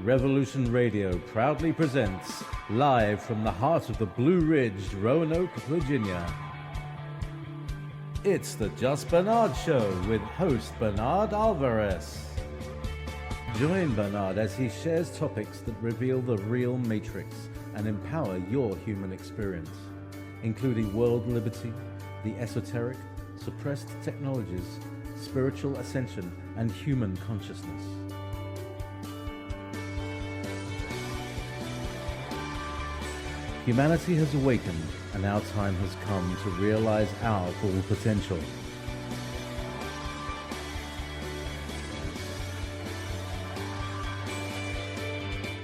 Revolution Radio proudly presents, live from the heart of the Blue Ridge, Roanoke, Virginia. It's the Just Bernard Show with host Bernard Alvarez. Join Bernard as he shares topics that reveal the real matrix and empower your human experience, including world liberty, the esoteric, suppressed technologies, spiritual ascension, and human consciousness. Humanity has awakened, and our time has come to realize our full potential.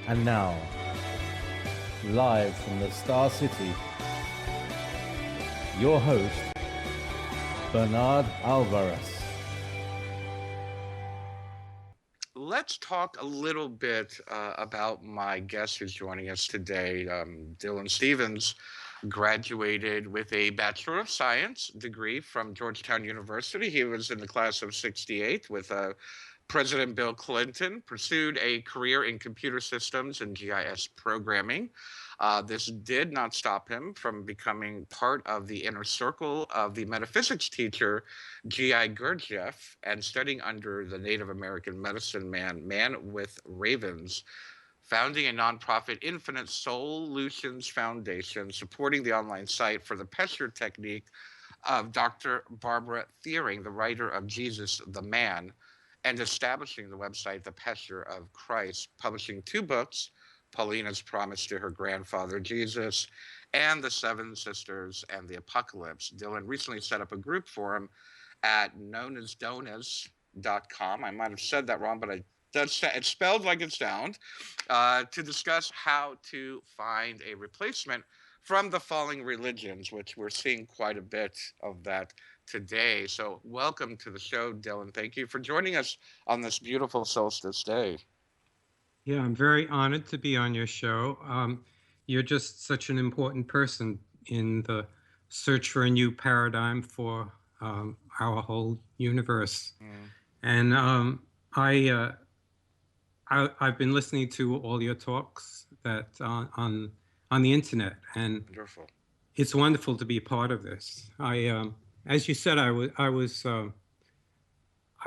And now, live from the Star City, your host, Bernard Alvarez. Let's talk a little bit about my guest who's joining us today. Dylan Stephens graduated with a Bachelor of Science degree from Georgetown University. He was in the class of '68 with President Bill Clinton, pursued a career in computer systems and GIS programming. This did not stop him from becoming part of the inner circle of the metaphysics teacher G.I. Gurdjieff and studying under the Native American medicine man with ravens, founding a nonprofit Infinite Solutions Foundation, supporting the online site for the Pesher technique of Dr. Barbara Thiering, the writer of Jesus the Man, and establishing the website The Pesher of Christ, publishing 2 books, Paulina's Promise to Her Grandfather Jesus, and The Seven Sisters and the Apocalypse. Dylan recently set up a group for him at knownasdonas.com. I might have said that wrong, but it's spelled like it sounds, to discuss how to find a replacement from the falling religions, which we're seeing quite a bit of that today. So welcome to the show, Dylan. Thank you for joining us on this beautiful solstice day. Yeah, I'm very honored to be on your show. You're just such an important person in the search for a new paradigm for our whole universe. And I've been listening to all your talks that on the internet, and Wonderful. It's wonderful to be a part of this. As you said,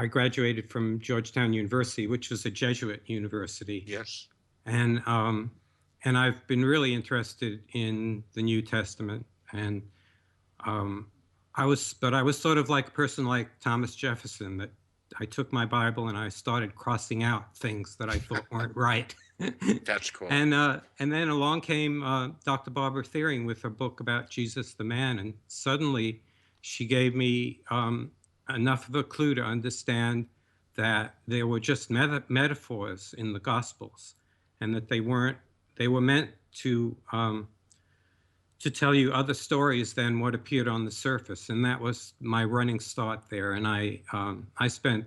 I graduated from Georgetown University, which was a Jesuit university. Yes. And I've been really interested in the New Testament. And I was sort of like a person like Thomas Jefferson, that I took my Bible and I started crossing out things that I thought weren't right. That's cool. And then along came Dr. Barbara Thiering with her book about Jesus the Man, and suddenly she gave me enough of a clue to understand that there were just metaphors in the Gospels, and that they were meant to tell you other stories than what appeared on the surface. And that was my running start there. And I spent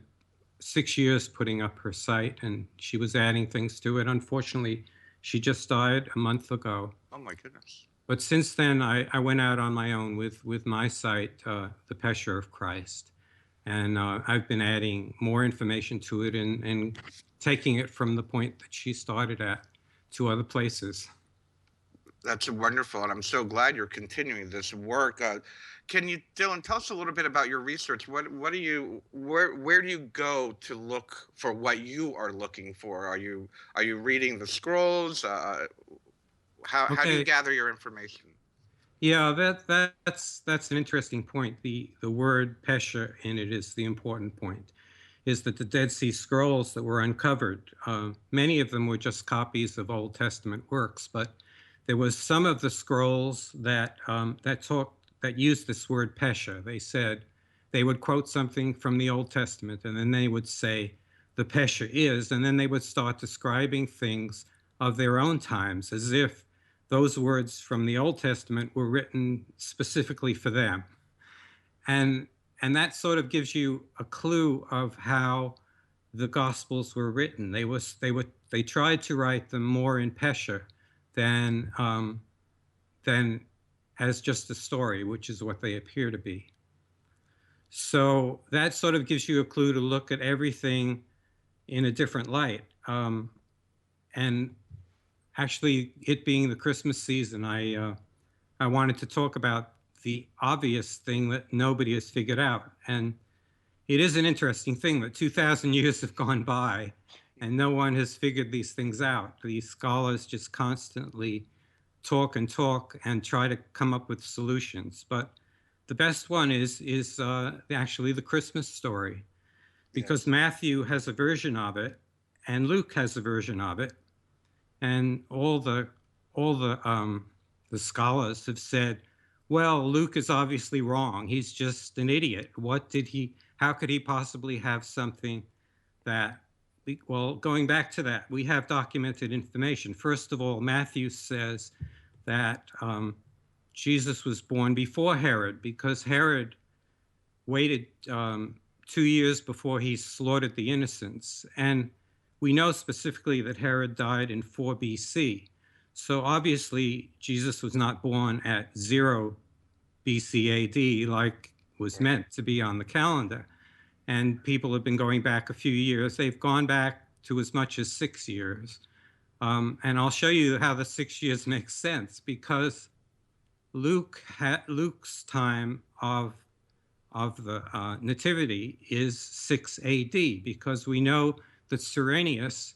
6 years putting up her site, and she was adding things to it. Unfortunately, she just died a month ago. Oh my goodness. But since then, I went out on my own with my site, The Pesher of Christ. And I've been adding more information to it and taking it from the point that she started at to other places. That's wonderful, and I'm so glad you're continuing this work. Can you, Dylan, tell us a little bit about your research? Where do you go to look for what you are looking for? Are you reading the scrolls? How do you gather your information? Yeah, that's an interesting point. The word Pesher in it is the important point, is that the Dead Sea Scrolls that were uncovered, many of them were just copies of Old Testament works, but there was some of the scrolls that used this word Pesher. They said, they would quote something from the Old Testament, and then they would say, the Pesher is, and then they would start describing things of their own times as if those words from the Old Testament were written specifically for them. And that sort of gives you a clue of how the Gospels were written. They tried to write them more in Pesher than as just a story, which is what they appear to be. So that sort of gives you a clue to look at everything in a different light. And actually, it being the Christmas season, I wanted to talk about the obvious thing that nobody has figured out. And it is an interesting thing that 2,000 years have gone by and no one has figured these things out. These scholars just constantly talk and try to come up with solutions. But the best one is actually the Christmas story, because Yes. Matthew has a version of it and Luke has a version of it. And all the scholars have said, well, Luke is obviously wrong. He's just an idiot. How could he possibly have something that, well, going back to that, we have documented information. First of all, Matthew says that Jesus was born before Herod, because Herod waited 2 years before he slaughtered the innocents. And we know specifically that Herod died in 4 BC. So obviously, Jesus was not born at 0 BC AD like was meant to be on the calendar. And people have been going back a few years. They've gone back to as much as 6 years. And I'll show you how the 6 years makes sense, because Luke's time of the nativity is 6 AD, because we know that Cyrenius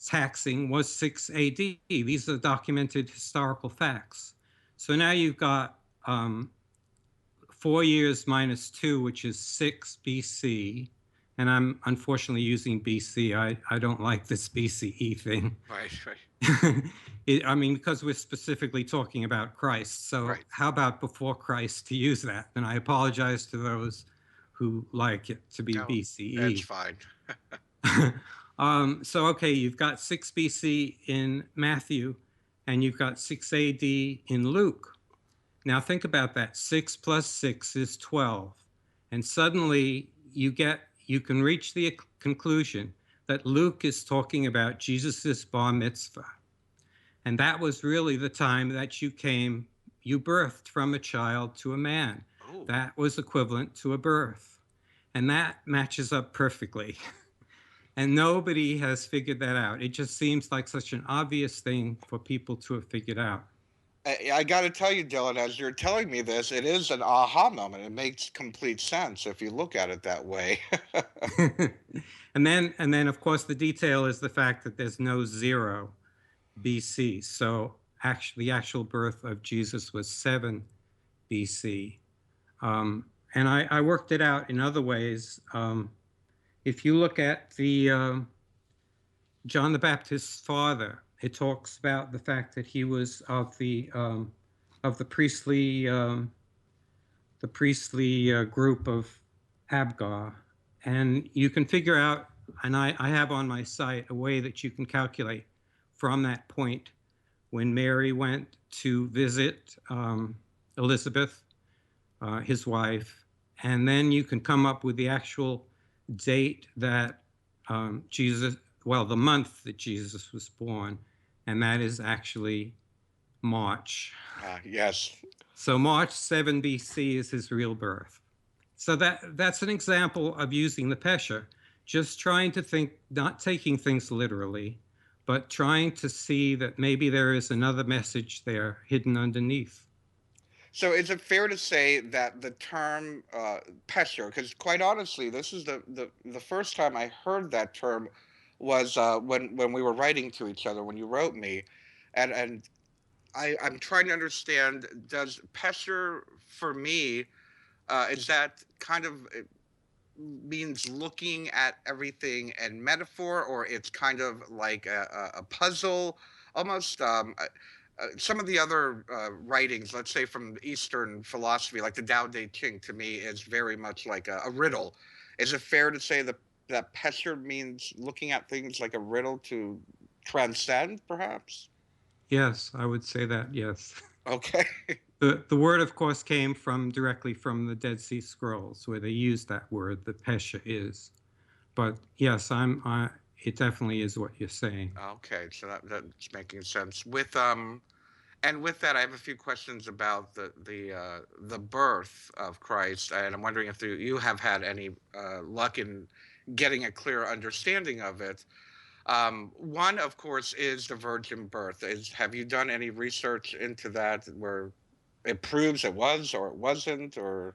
taxing was 6 AD. These are documented historical facts. So now you've got 4 years minus 2, which is 6 BC. And I'm unfortunately using BC. I don't like this BCE thing. Right. I mean, because we're specifically talking about Christ. So how about before Christ to use that? And I apologize to those who like it to be BCE. That's fine. So, okay, you've got 6 BC in Matthew, and you've got 6 AD in Luke. Now think about that. 6 plus 6 is 12. And suddenly you can reach the conclusion that Luke is talking about Jesus's bar mitzvah. And that was really the time that you birthed from a child to a man. Oh. That was equivalent to a birth. And that matches up perfectly. And nobody has figured that out. It just seems like such an obvious thing for people to have figured out. I got to tell you, Dylan, as you're telling me this, it is an aha moment. It makes complete sense if you look at it that way. And then, of course, the detail is the fact that there's no 0 BC. So actually, the actual birth of Jesus was 7 BC. And I worked it out in other ways. If you look at the John the Baptist's father, it talks about the fact that he was of the priestly group of Abgar, and you can figure out, and I have on my site a way that you can calculate from that point when Mary went to visit Elizabeth, his wife, and then you can come up with the actual date that the month that Jesus was born, and that is actually March. Yes. So March 7 BC is his real birth. So that's an example of using the Pesher, just trying to think, not taking things literally, but trying to see that maybe there is another message there hidden underneath. So is it fair to say that the term Pesher, because quite honestly, this is the first time I heard that term was when we were writing to each other, when you wrote me, and I'm trying to understand, does Pesher for me, is that kind of means looking at everything in metaphor, or it's kind of like a puzzle almost? Some of the other writings, let's say from Eastern philosophy, like the Tao Te Ching, to me is very much like a riddle. Is it fair to say that Pesher means looking at things like a riddle to transcend, perhaps? Yes, I would say that, yes. Okay. The word, of course, came directly from the Dead Sea Scrolls, where they used that word, the Pesher is. But yes, it definitely is what you're saying. Okay, so that's making sense. And with that, I have a few questions about the birth of Christ, and I'm wondering if you have had any luck in getting a clear understanding of it. One, of course, is the virgin birth. Have you done any research into that where it proves it was or it wasn't, or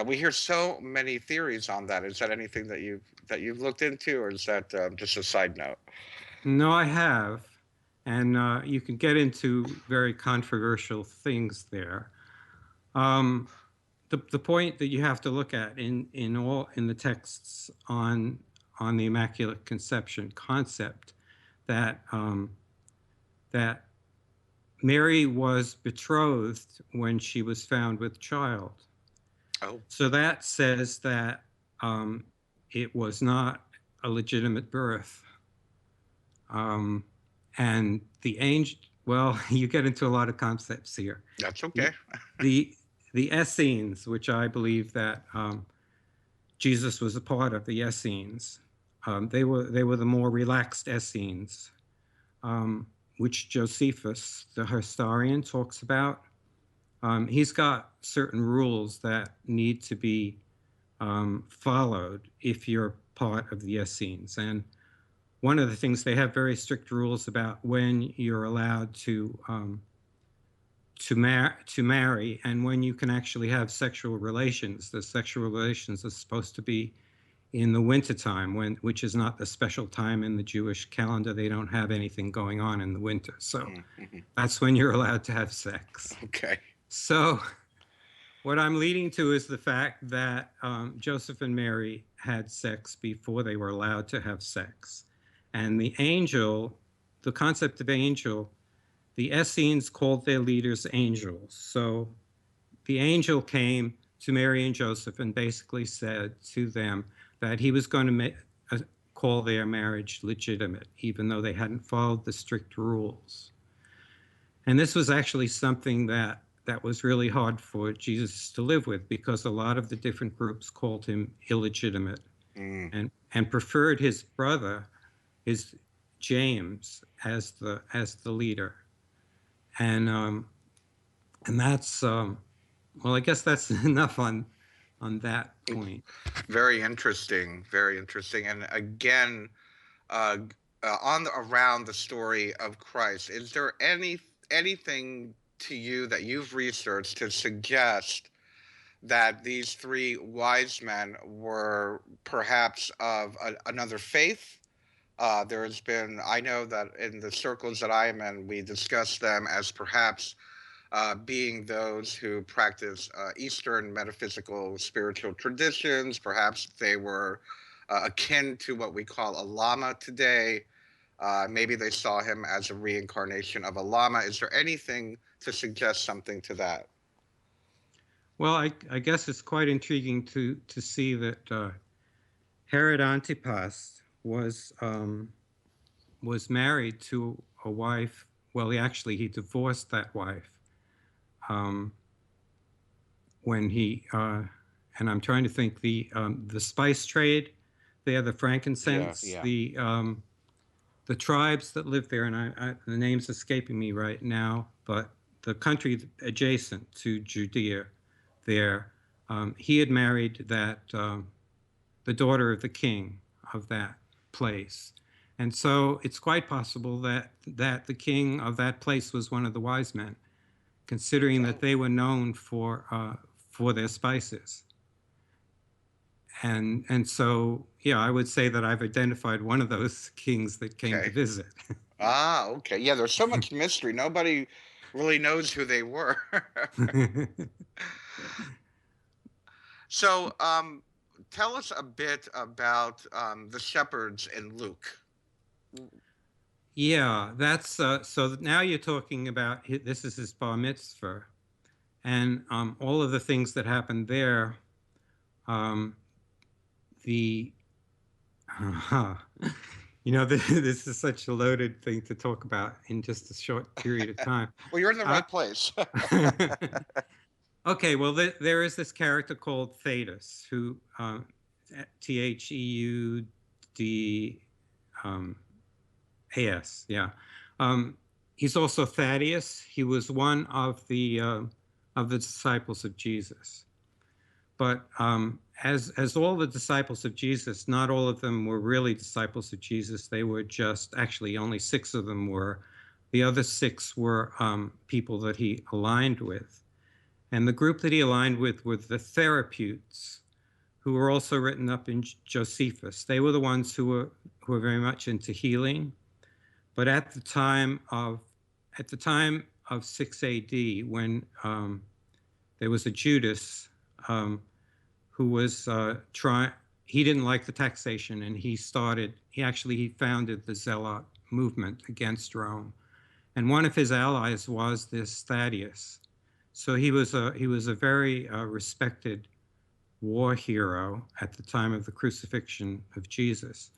we hear so many theories on that. Is that anything that you've looked into, or is that just a side note? No, I have, and you can get into very controversial things there. The point that you have to look at in the texts on the Immaculate Conception concept, that that Mary was betrothed when she was found with child. Oh, So that says that it was not a legitimate birth. And the angel, well, you get into a lot of concepts here. that's okay. The Essenes, which I believe that Jesus was a part of the Essenes, they were the more relaxed Essenes, which Josephus, the historian, talks about. He's got certain rules that need to be followed if you're part of the Essenes. And one of the things, they have very strict rules about when you're allowed to marry and when you can actually have sexual relations. The sexual relations are supposed to be in the wintertime, which is not the special time in the Jewish calendar. They don't have anything going on in the winter. So Mm-hmm. that's when you're allowed to have sex. Okay. So what I'm leading to is the fact that Joseph and Mary had sex before they were allowed to have sex. And the angel, the concept of angel, the Essenes called their leaders angels. So the angel came to Mary and Joseph and basically said to them that he was going to call their marriage legitimate, even though they hadn't followed the strict rules. And this was actually something that was really hard for Jesus to live with, because a lot of the different groups called him illegitimate and preferred his brother, his James, as the leader. And that's well, I guess that's enough on that point. Very interesting. Very interesting. And again, around the story of Christ, is there anything to you that you've researched to suggest that these three wise men were perhaps of another faith? There has been, I know that in the circles that I am in, we discuss them as perhaps being those who practice Eastern metaphysical spiritual traditions. Perhaps they were akin to what we call a lama today. Maybe they saw him as a reincarnation of a lama. Is there anything to suggest something to that? Well, I guess it's quite intriguing to see that Herod Antipas was married to a wife. Well, he divorced that wife when he and I'm trying to think, the spice trade there, the frankincense, the tribes that live there, and the name's escaping me right now, but the country adjacent to Judea there, he had married that the daughter of the king of that place. And so it's quite possible that the king of that place was one of the wise men, considering that they were known for their spices. And so, yeah, I would say that I've identified one of those kings that came to visit. Ah, okay. Yeah, there's so much mystery. Nobody really knows who they were. So, tell us a bit about the shepherds in Luke. Yeah, that's so now you're talking about, this is his bar mitzvah, and all of the things that happened there. This is such a loaded thing to talk about in just a short period of time. Well, you're in the right place. Okay, well, there is this character called Thetis, who Theud AS, yeah. He's also Thaddeus. He was one of the disciples of Jesus. But as all the disciples of Jesus, not all of them were really disciples of Jesus. They were just, actually only 6 of them were. The other 6 were people that he aligned with. And the group that he aligned with were the Therapeutae, who were also written up in Josephus. They were the ones who were very much into healing. But at the time of 6 AD, when there was a Judas who was he didn't like the taxation, and he founded the Zealot movement against Rome. And one of his allies was this Thaddeus. So he was a very respected war hero at the time of the crucifixion of Jesus.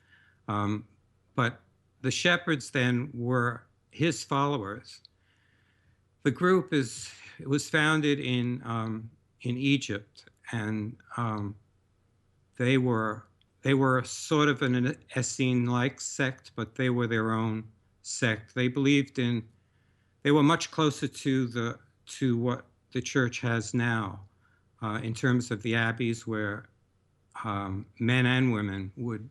But the shepherds then were his followers. The group was founded in Egypt, and they were sort of an Essene-like sect, but they were their own sect. They were much closer to what the church has now, in terms of the abbeys, where men and women would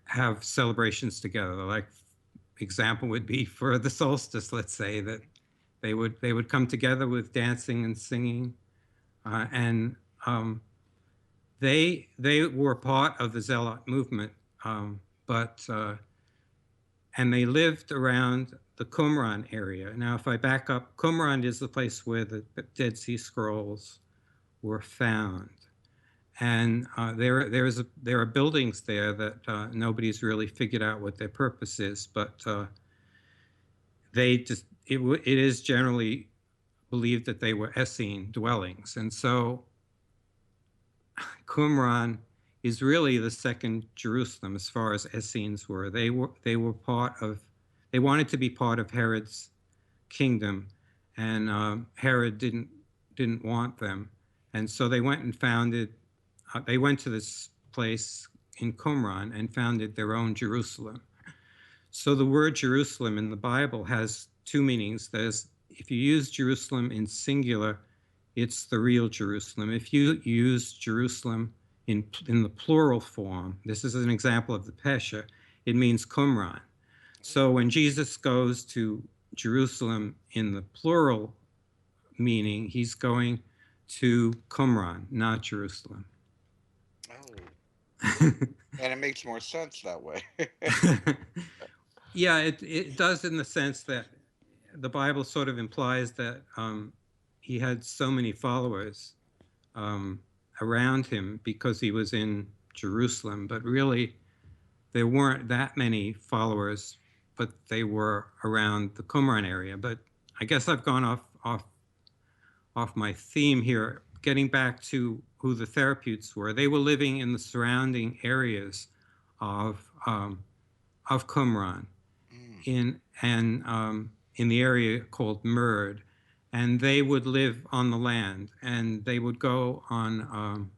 have celebrations together. Like example would be for the solstice, let's say, that they would come together with dancing and singing, and they were part of the Zealot movement, and they lived around the Qumran area. Now, if I back up, Qumran is the place where the Dead Sea Scrolls were found. And there are buildings there that nobody's really figured out what their purpose is, but it is generally believed that they were Essene dwellings. And so Qumran is really the second Jerusalem as far as Essenes were. They wanted to be part of Herod's kingdom, and Herod didn't want them. And so they went and they went to this place in Qumran and founded their own Jerusalem. So the word Jerusalem in the Bible has 2 meanings. If you use Jerusalem in singular, it's the real Jerusalem. If you use Jerusalem in the plural form, this is an example of the Pesher, it means Qumran. So when Jesus goes to Jerusalem in the plural meaning, he's going to Qumran, not Jerusalem. Oh. And it makes more sense that way. Yeah, it does, in the sense that the Bible sort of implies that he had so many followers around him because he was in Jerusalem, but really there weren't that many followers, but they were around the Qumran area. But I guess I've gone off my theme here. Getting back to who the Therapeutae were, they were living in the surrounding areas of Qumran, in the area called Murd, and they would live on the land, and they would go on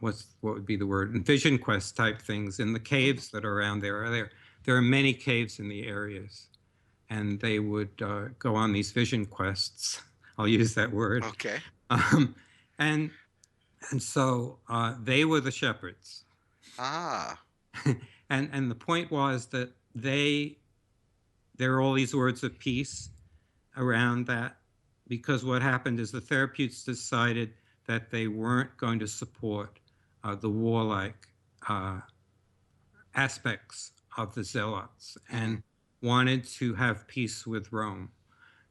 what would be the word? Vision quest type things in the caves that are around there. There are many caves in the areas, and they would go on these vision quests. I'll use that word. Okay. And so they were the shepherds. Ah. And the point was that there are all these words of peace around that, because what happened is the Therapeutae decided that they weren't going to support the warlike aspects of the Zealots and wanted to have peace with Rome.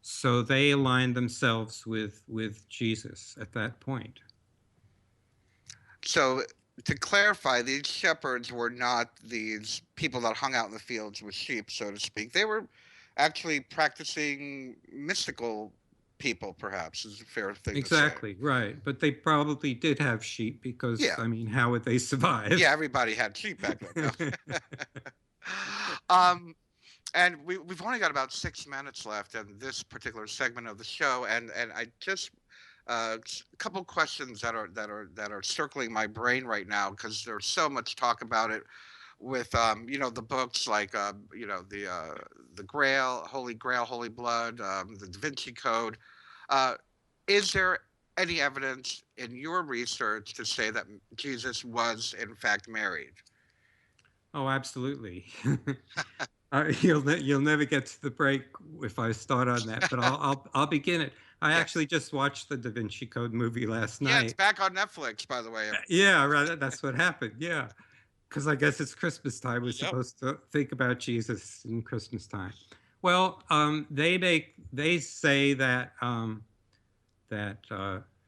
So they aligned themselves with Jesus at that point. So to clarify, these shepherds were not these people that hung out in the fields with sheep, so to speak. They were actually practicing mystical people, perhaps, is a fair thing to say. Exactly, right. But they probably did have sheep because, Yeah. I mean, how would they survive? Yeah, everybody had sheep back then. And we've only got about 6 minutes left in this particular segment of the show, and I just a couple questions that are circling my brain right now, because there's so much talk about it with the books like the Grail, Holy Grail, Holy Blood, the Da Vinci Code. Is there any evidence in your research to say that Jesus was in fact married? Oh, absolutely. You'll never get to the break if I start on that, but I'll begin it. I Yes. actually just watched the Da Vinci Code movie last Yeah, it's night. back on Netflix, by the way. Yeah, right. That's what happened. Yeah, because I guess it's Christmas time. We're Yep. supposed to think about Jesus in Christmas time. Well, they say that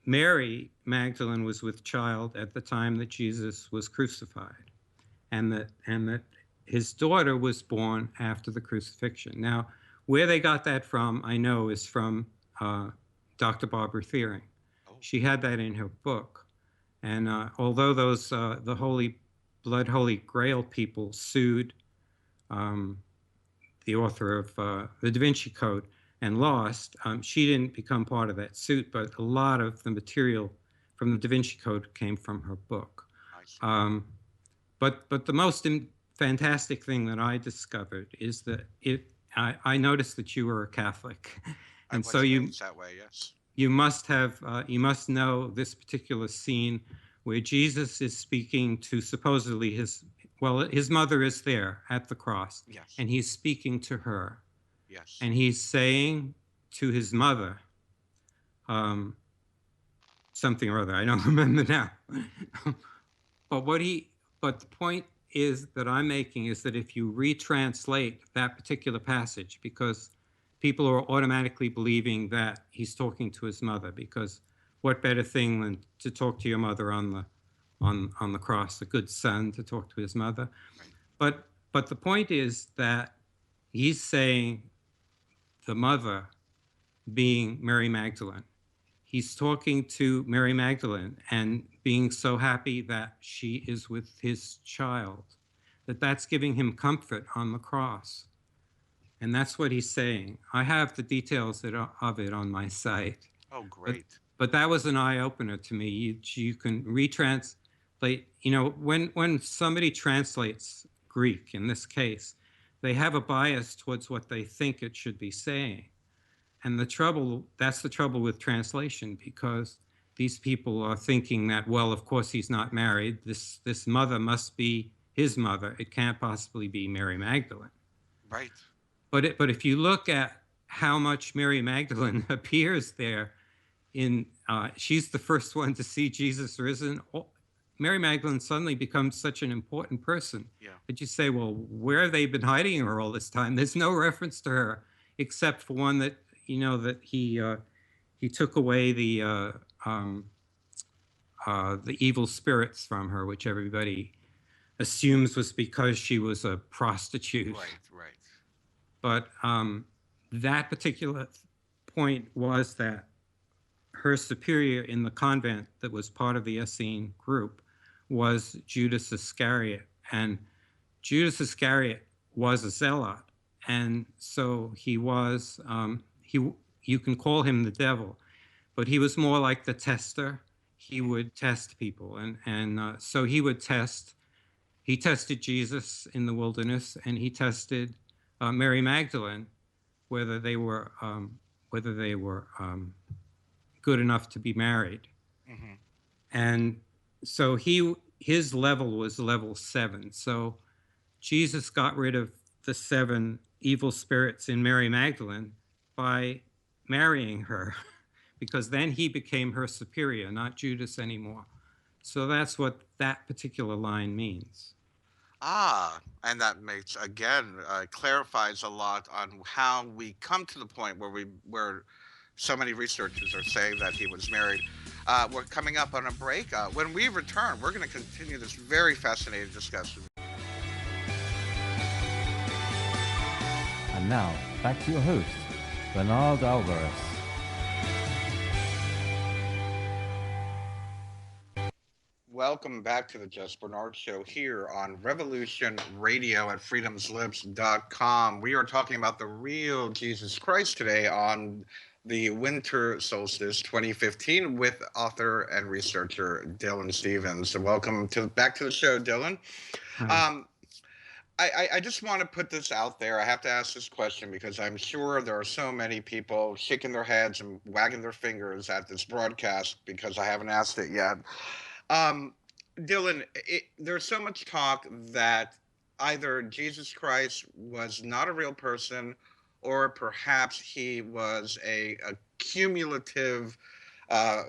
Mary Magdalene was with child at the time that Jesus was crucified, and that his daughter was born after the crucifixion. Now, where they got that from, I know, is from Dr. Barbara Thiering. Oh. She had that in her book. And although those the Holy Grail people sued the author of the Da Vinci Code and lost, she didn't become part of that suit, but a lot of the material from the Da Vinci Code came from her book. But the most fantastic thing that I discovered is that I noticed that you were a Catholic, and so that way, yes. You must know this particular scene where Jesus is speaking to supposedly his mother is there at the cross. Yes. And he's speaking to her. Yes. And he's saying to his mother something or other. I don't remember now. But the point is that I'm making is that if you retranslate that particular passage, because people are automatically believing that he's talking to his mother, because what better thing than to talk to your mother on the cross, a good son to talk to his mother. Right. But the point is that he's saying the mother being Mary Magdalene. He's talking to Mary Magdalene and being so happy that she is with his child, that's giving him comfort on the cross. And that's what he's saying. I have the details of it on my site. Oh, great. But that was an eye-opener to me. You can retranslate, when somebody translates Greek, in this case, they have a bias towards what they think it should be saying. And that's the trouble with translation, because these people are thinking that, well, of course he's not married. This mother must be his mother. It can't possibly be Mary Magdalene. Right. But if you look at how much Mary Magdalene appears there, she's the first one to see Jesus risen. Mary Magdalene suddenly becomes such an important person. Yeah. That you say, well, where have they been hiding her all this time? There's no reference to her, except for one that that he took away the evil spirits from her, which everybody assumes was because she was a prostitute. Right. But that particular point was that her superior in the convent that was part of the Essene group was Judas Iscariot. And Judas Iscariot was a zealot. And so he was, you can call him the devil, but he was more like the tester. He would test people. And so he tested Jesus in the wilderness, and he tested Mary Magdalene, whether they were good enough to be married. Mm-hmm. And so his level was level 7. So Jesus got rid of the 7 evil spirits in Mary Magdalene by marrying her, because then he became her superior, not Judas anymore. So that's what that particular line means. And that makes, again, clarifies a lot on how we come to the point where so many researchers are saying that he was married. We're coming up on a break. When we return, we're going to continue this very fascinating discussion. And now, back to your host, Bernard Alvarez. Welcome back to the Just Bernard Show here on Revolution Radio at freedomslips.com. We are talking about the real Jesus Christ today on the winter solstice 2015 with author and researcher Dylan Stephens. So welcome back to the show, Dylan. I just want to put this out there. I have to ask this question because I'm sure there are so many people shaking their heads and wagging their fingers at this broadcast because I haven't asked it yet. Um, Dylan, there's so much talk that either Jesus Christ was not a real person, or perhaps he was a cumulative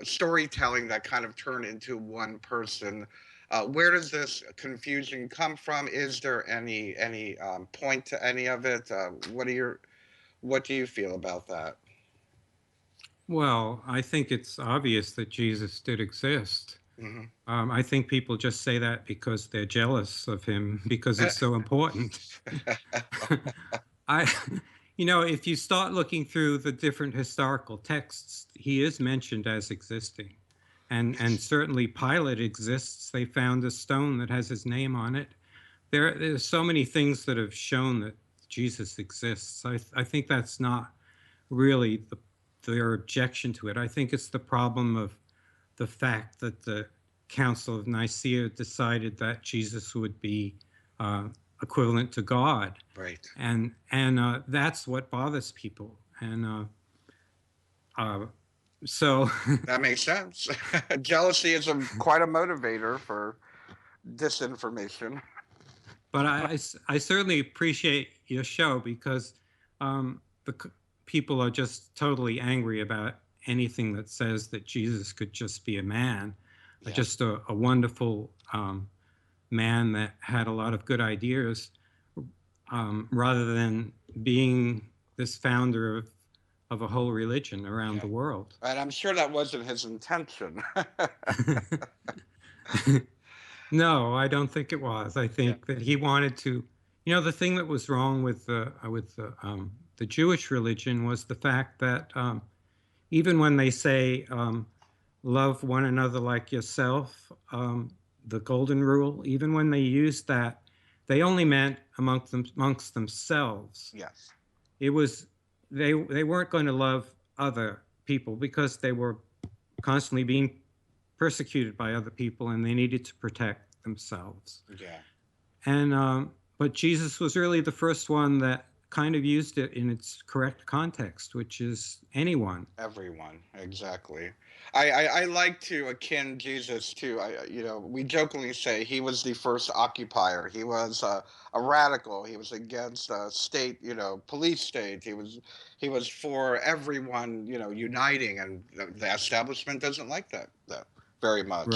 storytelling that kind of turned into one person. Where does this confusion come from? Is there any point to any of it? What do you feel about that? Well, I think it's obvious that Jesus did exist. Hmm. I think people just say that because they're jealous of him because he's so important. I, if you start looking through the different historical texts, he is mentioned as existing. And certainly Pilate exists. They found a stone that has his name on it. There's so many things that have shown that Jesus exists. I think that's not really their objection to it. I think it's the problem of the fact that the Council of Nicaea decided that Jesus would be equivalent to God. Right. And that's what bothers people. And so that makes sense. Jealousy is quite a motivator for disinformation. But I certainly appreciate your show because people are just totally angry about anything that says that Jesus could just be a man, just a wonderful man that had a lot of good ideas, rather than being this founder of a whole religion around the world. And I'm sure that wasn't his intention. No, I don't think it was. I think that he wanted to, the thing that was wrong with the Jewish religion was the fact that even when they say love one another like yourself, the golden rule, even when they used that, they only meant amongst themselves. Yes. It was they weren't going to love other people because they were constantly being persecuted by other people and they needed to protect themselves. Yeah. And but Jesus was really the first one that kind of used it in its correct context, which is anyone. Everyone, exactly. I like to akin Jesus to, we jokingly say he was the first occupier. He was a radical. He was against a state, police state. He was for everyone, uniting, and the establishment doesn't like that very much.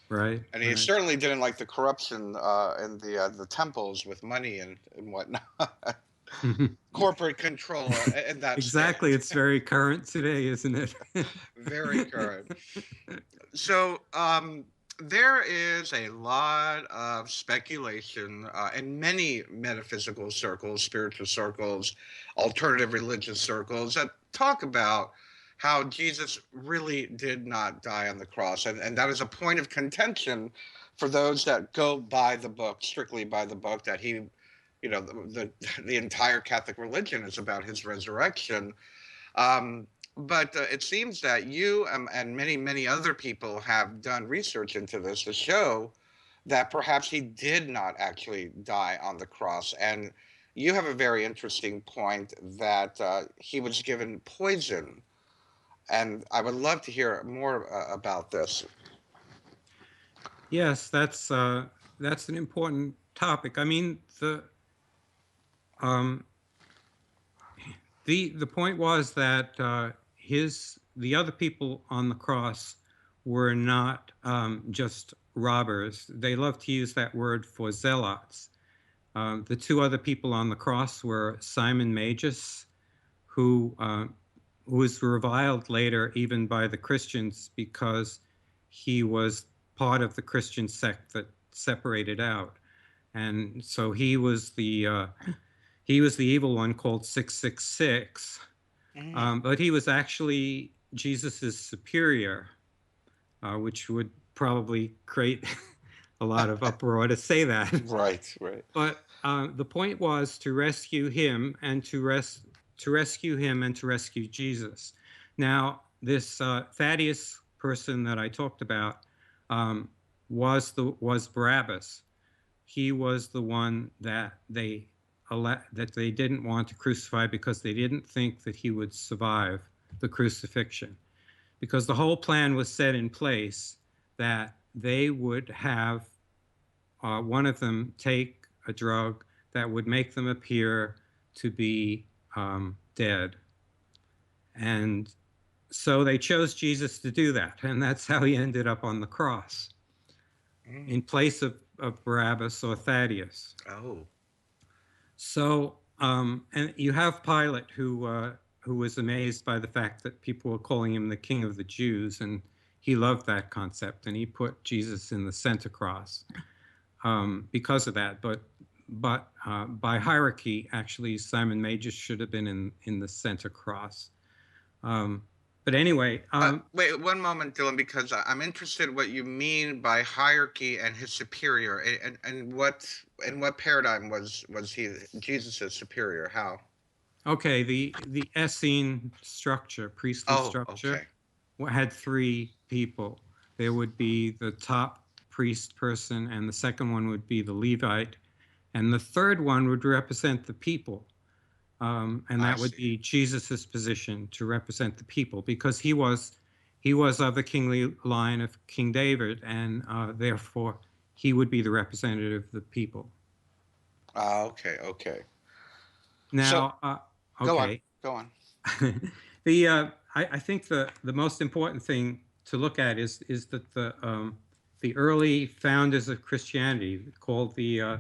Right. And he certainly didn't like the corruption in the temples with money and whatnot. Corporate control and that exactly state. It's very current today, isn't it? Very current. So there is a lot of speculation in many metaphysical circles, spiritual circles, alternative religious circles that talk about how Jesus really did not die on the cross, and that is a point of contention for those that go by the book, strictly by the book, that he, the entire Catholic religion is about his resurrection. But it seems that you and many, many other people have done research into this to show that perhaps he did not actually die on the cross. And you have a very interesting point that he was given poison. And I would love to hear more about this. Yes, that's an important topic. I mean, the point was that the other people on the cross were not just robbers. They love to use that word for zealots. The two other people on the cross were Simon Magus, who was reviled later even by the Christians because he was part of the Christian sect that separated out. And so he was the evil one called 666, but he was actually Jesus's superior, which would probably create a lot of uproar to say that. Right. But the point was to rescue him and to rescue Jesus. Now, this Thaddeus person that I talked about was Barabbas. he was the one that they didn't want to crucify because they didn't think that he would survive the crucifixion. Because the whole plan was set in place that they would have one of them take a drug that would make them appear to be dead. And so they chose Jesus to do that, and that's how he ended up on the cross in place of Barabbas or Thaddeus. Oh. So, and you have Pilate, who was amazed by the fact that people were calling him the King of the Jews, and he loved that concept, and he put Jesus in the center cross because of that. But by hierarchy, actually, Simon Magus should have been in the center cross. But anyway, wait one moment, Dylan, because I'm interested in what you mean by hierarchy and his superior, and what paradigm was Jesus' superior? How? Okay, the Essene structure, priestly structure, had three people. There would be the top priest person, and the second one would be the Levite, and the third one would represent the people. And that would be Jesus's position to represent the people, because he was of the kingly line of King David, and therefore he would be the representative of the people. Okay. Now, okay. Go on. I think the most important thing to look at is that the early founders of Christianity, called the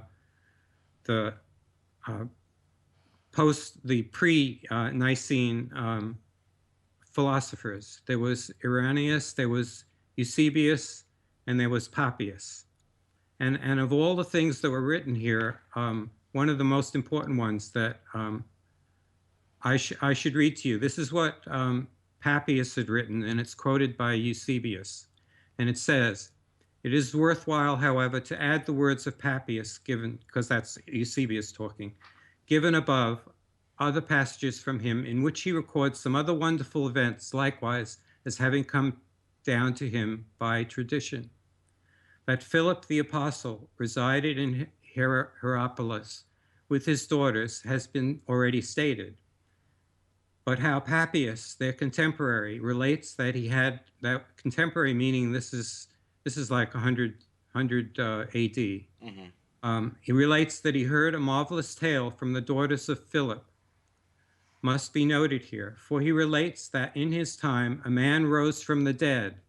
pre-Nicene philosophers. There was Irenaeus, there was Eusebius, and there was Papias. And of all the things that were written here, one of the most important ones that I should read to you. This is what Papias had written, and it's quoted by Eusebius. And it says, "It is worthwhile, however, to add the words of Papias, given, because that's Eusebius talking, given above, other passages from him in which he records some other wonderful events, likewise as having come down to him by tradition. That Philip the Apostle resided in Hierapolis with his daughters has been already stated. But how Papias, their contemporary, relates that he had, that contemporary meaning this is like 100 AD. He relates that he heard a marvelous tale from the daughters of Philip. Must be noted here, for he relates that in his time a man rose from the dead.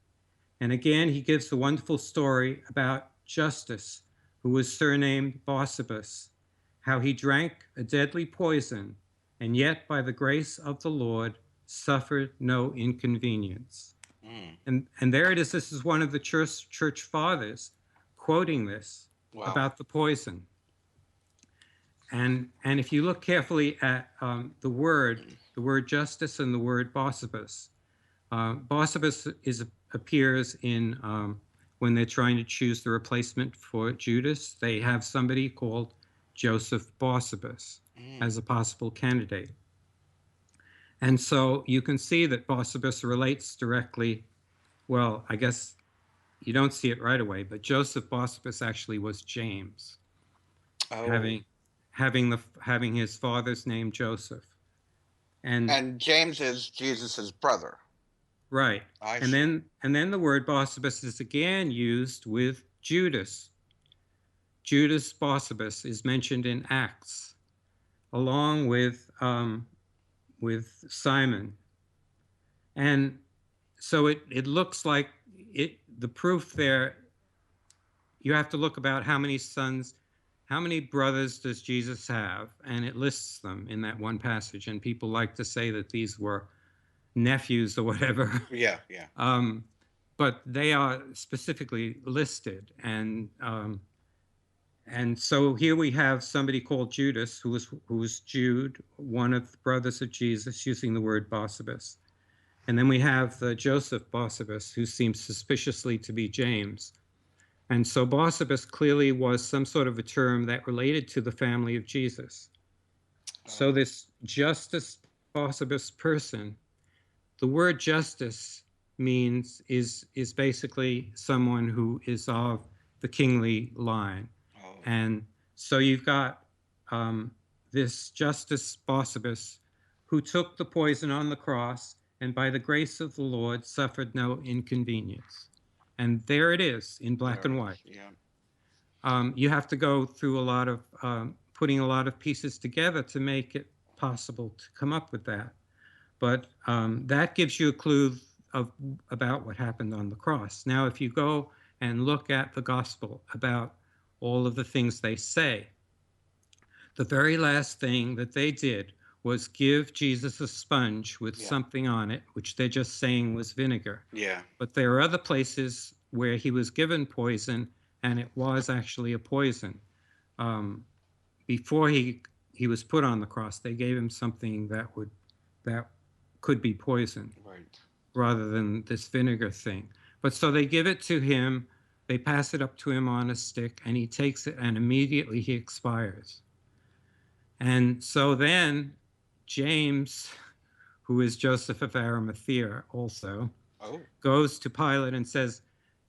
And again, he gives a wonderful story about Justus, who was surnamed Barsabas, how he drank a deadly poison, and yet by the grace of the Lord suffered no inconvenience." And there it is. This is one of the church fathers quoting this about the poison. And if you look carefully at the word Justus and the word Barsabas, Barsabas appears in when they're trying to choose the replacement for Judas. They have somebody called Joseph Barsabas as a possible candidate. And so you can see that Barsabas relates directly, well, I guess you don't see it right away, but Joseph Barsabas actually was James, having his father's name Joseph. And James is Jesus's brother. Right. And then the word Barsabas is again used with Judas. Judas Barsabas is mentioned in Acts, along with Simon. And so it looks like the proof there, you have to look about how many sons, how many brothers does Jesus have? And it lists them in that one passage. And people like to say that these were nephews or whatever. Yeah. But they are specifically listed. And so here we have somebody called Judas, who was Jude, one of the brothers of Jesus, using the word Barsabas. And then we have Joseph Barsabas, who seems suspiciously to be James. And so Barsabas clearly was some sort of a term that related to the family of Jesus. So this Justus Barsabas person, the word justice is basically someone who is of the kingly line. And so you've got this Justus Bossibus, who took the poison on the cross, and by the grace of the Lord suffered no inconvenience. And there it is in black and white. Yeah. You have to go through a lot of putting a lot of pieces together to make it possible to come up with that. But that gives you a clue about what happened on the cross. Now, if you go and look at the gospel about all of the things they say, the very last thing that they did was give Jesus a sponge with something on it, which they're just saying was vinegar. Yeah. But there are other places where he was given poison, and it was actually a poison. Before he was put on the cross, they gave him something that could be poison, Right. rather than this vinegar thing. But so they give it to him, they pass it up to him on a stick, and he takes it, and immediately he expires. And so then James, who is Joseph of Arimathea also, goes to Pilate and says,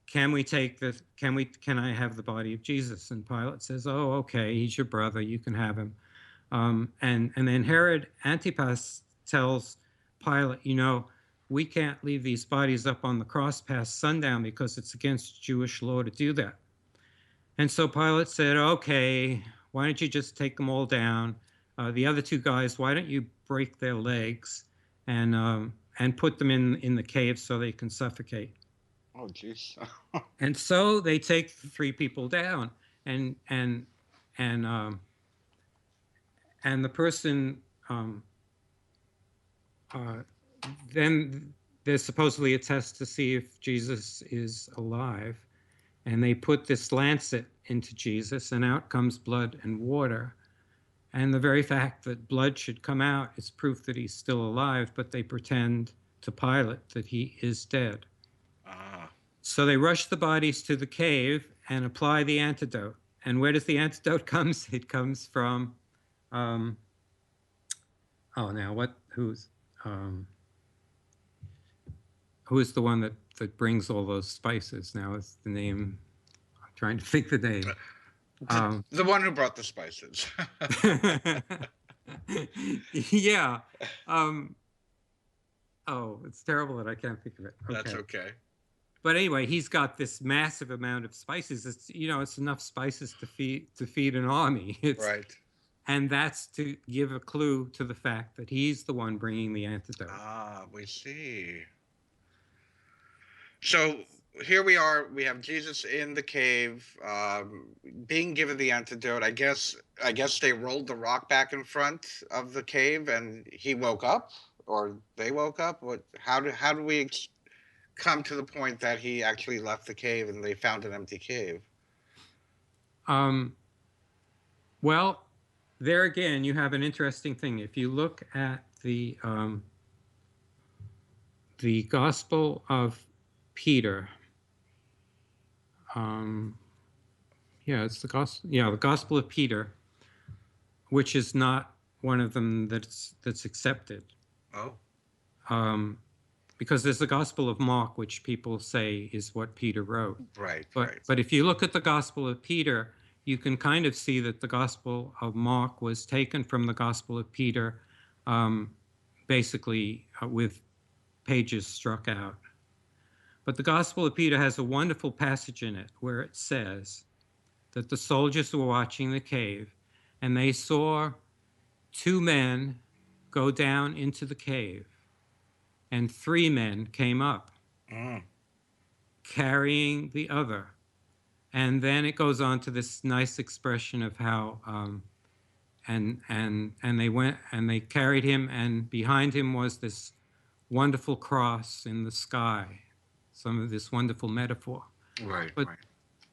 can we take this? Can I have the body of Jesus? And Pilate says, oh, okay, he's your brother, you can have him. And then Herod Antipas tells Pilate, we can't leave these bodies up on the cross past sundown because it's against Jewish law to do that. And so Pilate said, okay, why don't you just take them all down? The other two guys, why don't you break their legs and put them in the cave so they can suffocate? Oh, jeez. And so they take the three people down, and the person then there's supposedly a test to see if Jesus is alive, and they put this lancet into Jesus, and out comes blood and water. And the very fact that blood should come out is proof that he's still alive, but they pretend to Pilate that he is dead. So they rush the bodies to the cave and apply the antidote. And where does the antidote come? It comes from, who's the one that brings all those spices? Now is the name, I'm trying to think the name. The one who brought the spices. Yeah. It's terrible that I can't think of it. Okay. That's okay. But anyway, he's got this massive amount of spices. It's enough spices to feed an army. Right. And that's to give a clue to the fact that he's the one bringing the antidote. We see. So here we are. We have Jesus in the cave, being given the antidote. I guess they rolled the rock back in front of the cave, and he woke up, or they woke up. How do we come to the point that he actually left the cave and they found an empty cave? Well, there again, you have an interesting thing. If you look at the Gospel of Peter, it's the Gospel. Yeah, the Gospel of Peter, which is not one of them that's accepted. Oh. Because there's the Gospel of Mark, which people say is what Peter wrote. Right. But if you look at the Gospel of Peter, you can kind of see that the Gospel of Mark was taken from the Gospel of Peter, basically with pages struck out. But the Gospel of Peter has a wonderful passage in it where it says that the soldiers were watching the cave, and they saw two men go down into the cave, and three men came up carrying the other. And then it goes on to this nice expression of how and they went and they carried him, and behind him was this wonderful cross in the sky, some of this wonderful metaphor. Right.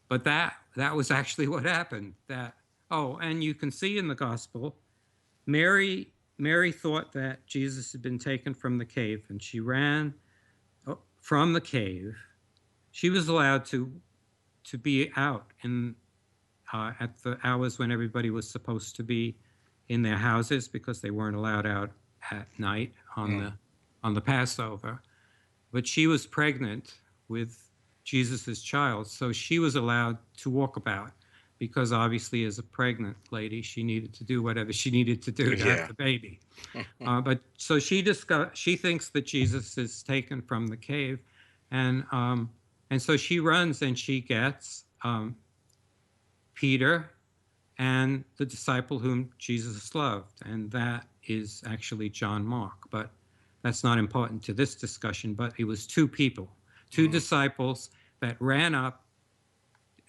But that was actually what happened. And you can see in the gospel, Mary thought that Jesus had been taken from the cave, and she ran from the cave. She was allowed to be out at the hours when everybody was supposed to be in their houses, because they weren't allowed out at night on the Passover. But she was pregnant with Jesus's child, so she was allowed to walk about. because obviously as a pregnant lady, she needed to do whatever she needed to do to have the baby. But so she thinks that Jesus is taken from the cave, and so she runs and she gets Peter and the disciple whom Jesus loved, and that is actually John Mark. But that's not important to this discussion. But it was two people, two disciples that ran up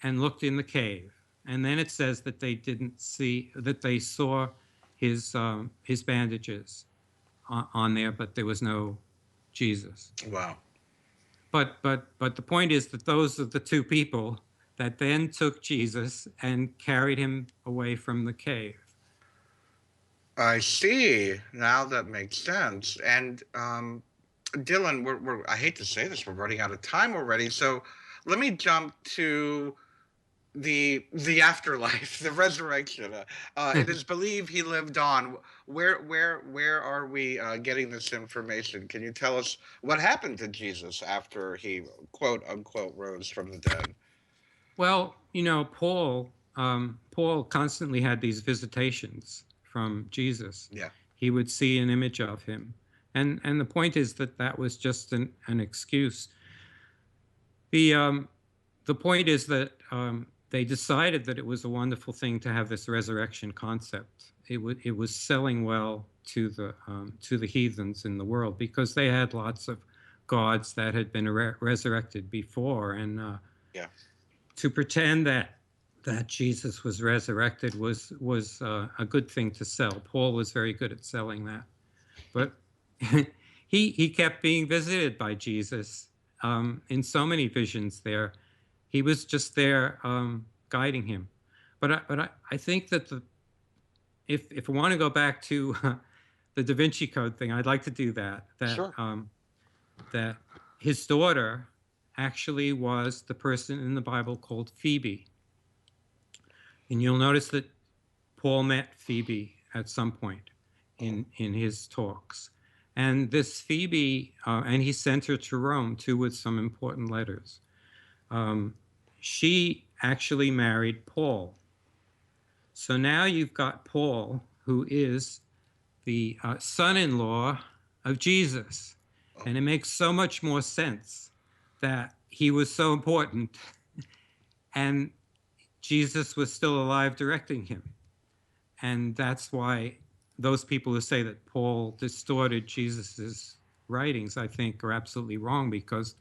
and looked in the cave, and then it says that they didn't see, that they saw his bandages on there, but there was no Jesus. Wow. But the point is that those are the two people that then took Jesus and carried him away from the cave. I see. Now that makes sense. And Dylan, we're I hate to say this, we're running out of time already. So let me jump to the afterlife, the resurrection. It is believed he lived on. Where are we getting this information? Can you tell us what happened to Jesus after he quote unquote rose from the dead? Well, Paul constantly had these visitations from Jesus. Yeah. He would see an image of him, and the point is that was just an excuse. The point is that they decided that it was a wonderful thing to have this resurrection concept. It was selling well to the heathens in the world, because they had lots of gods that had been resurrected before, and to pretend that Jesus was resurrected was a good thing to sell. Paul was very good at selling that, but he kept being visited by Jesus in so many visions there. He was just there guiding him. But I think that if we want to go back to the Da Vinci Code thing, I'd like to do that. Sure. That his daughter actually was the person in the Bible called Phoebe. And you'll notice that Paul met Phoebe at some point in his talks. And this Phoebe, and he sent her to Rome too with some important letters. She actually married Paul. So now you've got Paul, who is the son-in-law of Jesus. And it makes so much more sense that he was so important and Jesus was still alive directing him. And that's why those people who say that Paul distorted Jesus's writings, I think, are absolutely wrong, because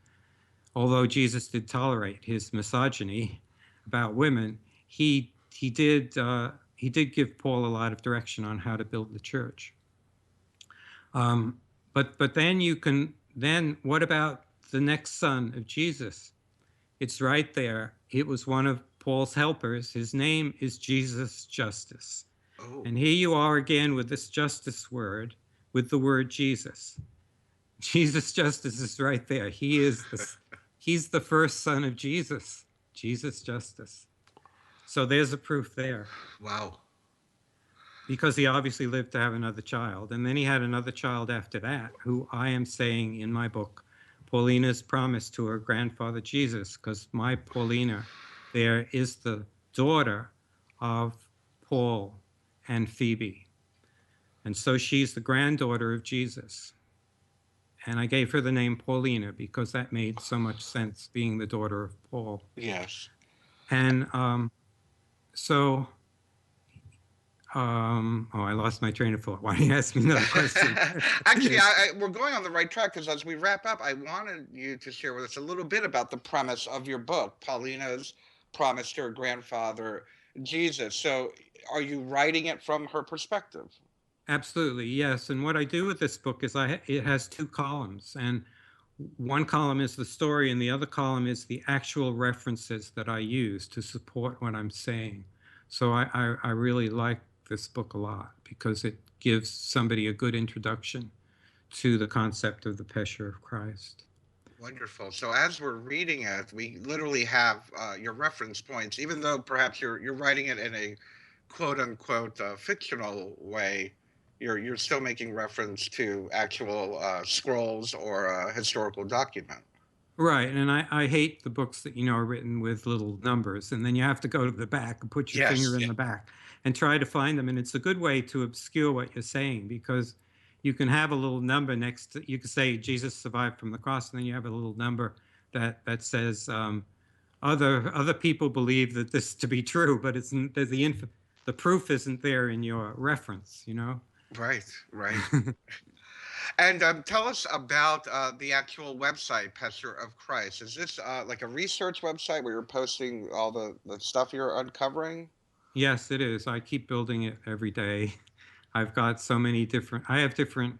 although Jesus did tolerate his misogyny about women, he did give Paul a lot of direction on how to build the church. But then what about the next son of Jesus? It's right there. It was one of Paul's helpers. His name is Jesus Justus. Oh. And here you are again with this justice word, with the word Jesus. Jesus Justus is right there. He's the first son of Jesus, Jesus Justus. So there's a proof there. Wow. Because he obviously lived to have another child. And then he had another child after that, who I am saying in my book, Paulina's promise to her grandfather Jesus, because my Paulina there is the daughter of Paul and Phoebe. And so she's the granddaughter of Jesus. And I gave her the name Paulina because that made so much sense, being the daughter of Paul. Yes. And I lost my train of thought. Why don't you ask me another question? Actually, we're going on the right track, because as we wrap up, I wanted you to share with us a little bit about the premise of your book, Paulina's promise to her grandfather, Jesus. So are you writing it from her perspective? Absolutely, yes. And what I do with this book is it has two columns. And one column is the story, and the other column is the actual references that I use to support what I'm saying. So I really like this book a lot, because it gives somebody a good introduction to the concept of the Pesher of Christ. Wonderful. So as we're reading it, we literally have your reference points, even though perhaps you're writing it in a quote unquote fictional way. You're still making reference to actual scrolls or a historical document. Right, and I hate the books that, are written with little numbers, and then you have to go to the back and put your Yes. finger in Yeah. the back and try to find them, and it's a good way to obscure what you're saying, because you can have a little number next to, you could say Jesus survived from the cross, and then you have a little number that says, other people believe that this to be true, but it's the proof isn't there in your reference. Right. Right. And tell us about the actual website, Pesher of Christ. Is this like a research website where you're posting all the stuff you're uncovering? Yes, it is. I keep building it every day. I've got so many I have different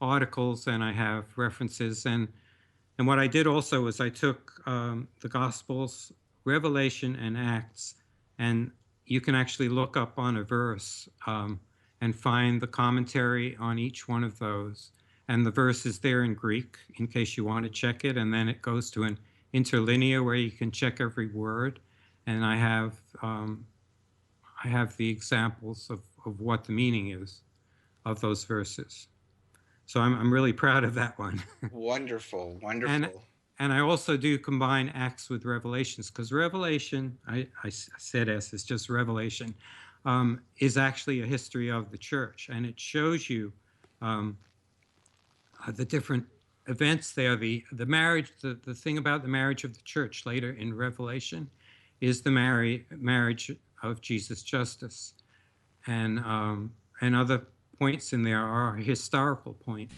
articles, and I have references. And what I did also was I took the Gospels, Revelation, and Acts, and you can actually look up on a verse and find the commentary on each one of those. And the verse is there in Greek in case you want to check it. And then it goes to an interlinear where you can check every word. And I have the examples of what the meaning is of those verses. So I'm really proud of that one. Wonderful. and Wonderful. and I also do combine Acts with Revelations, because Revelation, I said S, it's just Revelation, is actually a history of the church, and it shows you the different events there. The marriage, the thing about the marriage of the church later in Revelation is the marriage of Jesus Justice, and other points in there are historical points.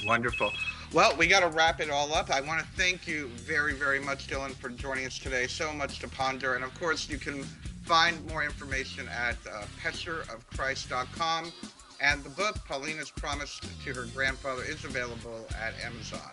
Wonderful. Well, we got to wrap it all up. I want to thank you very, very much, Dylan, for joining us today. So much to ponder. And of course, you can find more information at pesherofchrist.com. And the book, Paulina's Promise to Her Grandfather, is available at Amazon.